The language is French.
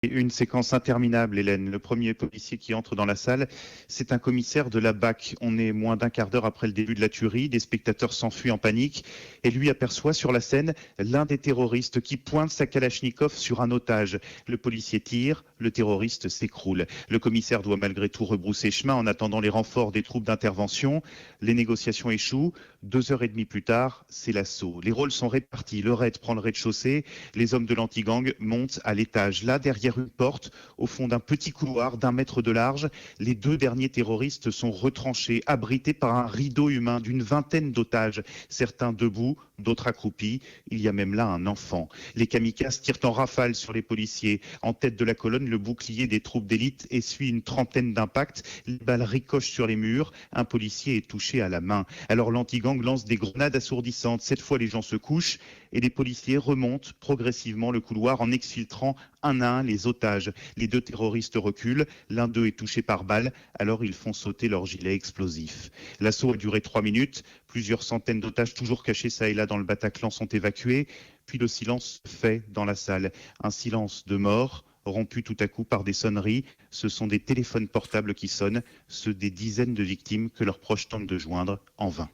Une séquence interminable, Hélène. Le premier policier qui entre dans la salle, c'est un commissaire de la BAC. On est moins d'un quart d'heure après le début de la tuerie. Des spectateurs s'enfuient en panique et lui aperçoit sur la scène l'un des terroristes qui pointe sa kalachnikov sur un otage. Le policier tire, le terroriste s'écroule. Le commissaire doit malgré tout rebrousser chemin en attendant les renforts des troupes d'intervention. Les négociations échouent. 2 heures et demie plus tard, c'est l'assaut. Les rôles sont répartis. Le raid prend le rez-de-chaussée. Les hommes de l'anti-gang montent à l'étage. Là, derrière une porte, au fond d'un petit couloir d'1 mètre de large, les 2 derniers terroristes sont retranchés, abrités par un rideau humain d'une vingtaine d'otages, certains debout, d'autres accroupis. Il y a même là un enfant. Les kamikazes tirent en rafale sur les policiers. En tête de la colonne, le bouclier des troupes d'élite essuie une trentaine d'impacts. Les balles ricochent sur les murs. Un policier est touché à la main. Alors l'anti-gang lance des grenades assourdissantes. Cette fois, les gens se couchent et les policiers remontent progressivement le couloir en exfiltrant un à un les otages. Les 2 terroristes reculent, l'un d'eux est touché par balle, alors ils font sauter leur gilet explosif. L'assaut a duré 3 minutes, plusieurs centaines d'otages toujours cachés ça et là dans le Bataclan sont évacués, puis le silence se fait dans la salle, un silence de mort, rompu tout à coup par des sonneries. Ce sont des téléphones portables qui sonnent, ceux des dizaines de victimes que leurs proches tentent de joindre en vain.